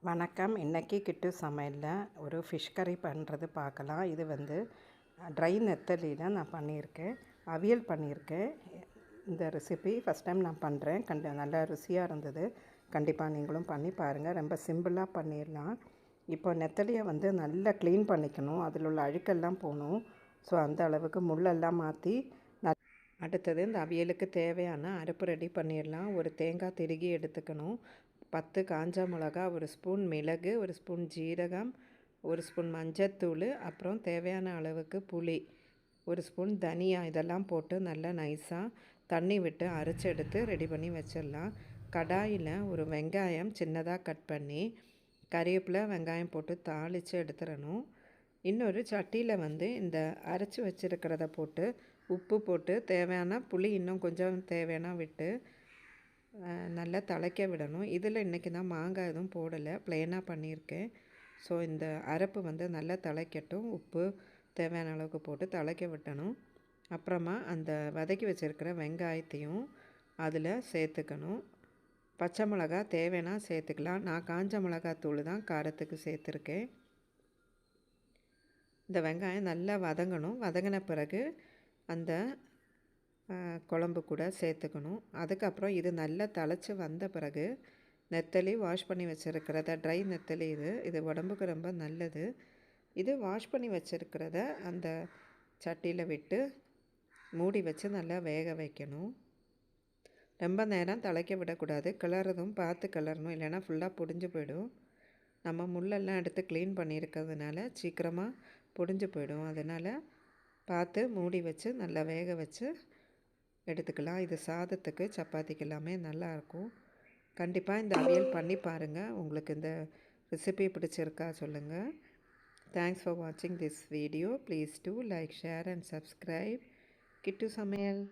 வணக்கம். இன்றைக்கி கிட்டு சமையலில் ஒரு ஃபிஷ் கறி பண்ணுறது பார்க்கலாம். இது வந்து ட்ரை நெத்தலியில் நான் பண்ணியிருக்கேன், அவியல் பண்ணியிருக்கேன். இந்த ரெசிபி ஃபஸ்ட் டைம் நான் பண்ணுறேன். நல்லா ருசியாக இருந்தது. கண்டிப்பாக நீங்களும் பண்ணி பாருங்கள். ரொம்ப சிம்பிளாக பண்ணிடலாம். இப்போ நெத்தலியை வந்து நல்லா க்ளீன் பண்ணிக்கணும். அதில் உள்ள அழுக்கெல்லாம் போகணும். ஸோ அந்த அளவுக்கு முள்ளெல்லாம் மாற்றி அடுத்தது இந்த அவியலுக்கு தேவையான அரைப்பு ரெடி பண்ணிடலாம். ஒரு தேங்காய் திருகி எடுத்துக்கணும். 10 காஞ்ச மிளகா, ஒரு ஸ்பூன் மிளகு, ஒரு ஸ்பூன் ஜீரகம், ஒரு ஸ்பூன் மஞ்சத்தூள், அப்புறம் தேவையான அளவுக்கு புளி, ஒரு ஸ்பூன் தனியா, இதெல்லாம் போட்டு நல்லா நைஸாக தண்ணி விட்டு அரைச்சி எடுத்து ரெடி பண்ணி வச்சிடலாம். கடாயில் ஒரு வெங்காயம் சின்னதாக கட் பண்ணி கறிவேப்பிலை வெங்காயம் போட்டு தாளித்து எடுத்துடணும். இன்னொரு சட்டியில் வந்து இந்த அரைச்சி வச்சுருக்கிறத போட்டு உப்பு போட்டு தேவையான புளி இன்னும் கொஞ்சம் தேவையான விட்டு நல்லா திளைக்க விடணும். இதில் இன்றைக்கி நான் மாங்காய் எதுவும் போடலை, ப்ளெயினாக பண்ணியிருக்கேன். ஸோ இந்த அரைப்பு வந்து நல்லா திளைக்கட்டும். உப்பு தேவையான அளவுக்கு போட்டு திளைக்க விட்டணும். அப்புறமா அந்த வதக்கி வச்சுருக்கிற வெங்காயத்தையும் அதில் சேர்த்துக்கணும். பச்சை மிளகா தேவைன்னா சேர்த்துக்கலாம். நான் காஞ்ச மிளகாத்தூள் தான் காரத்துக்கு சேர்த்துருக்கேன். இந்த வெங்காயம் நல்லா வதங்கணும். வதங்கின பிறகு அந்த குழம்பு கூட சேர்த்துக்கணும். அதுக்கப்புறம் இது நல்லா திளைச்சி வந்த பிறகு நெத்தலி வாஷ் பண்ணி வச்சுருக்கிறத, ட்ரை நெத்தலி இது உடம்புக்கு ரொம்ப நல்லது. இது வாஷ் பண்ணி வச்சுருக்கிறத அந்த சட்டியில் விட்டு மூடி வச்சு நல்லா வேக வைக்கணும். ரொம்ப நேரம் திளைக்க விடக்கூடாது. கிளறதும் பார்த்து கிளறணும், இல்லைன்னா ஃபுல்லாக பொடிஞ்சு போயிடும். நம்ம முள்ளெல்லாம் எடுத்து க்ளீன் பண்ணியிருக்கிறதுனால சீக்கிரமாக பொடிஞ்சு போயிடும். அதனால் பார்த்து மூடி வச்சு நல்லா வேக வச்சு எடுத்துக்கலாம். இது சாதத்துக்கு சப்பாத்திக்கு எல்லாமே நல்லாயிருக்கும். கண்டிப்பாக இந்த அவியல் பண்ணி பாருங்கள். உங்களுக்கு இந்த ரெசிபி பிடிச்சிருக்கா சொல்லுங்கள். தேங்க்ஸ் ஃபார் வாட்சிங் this video. Please do like, share and subscribe கிட்டு சமையல்.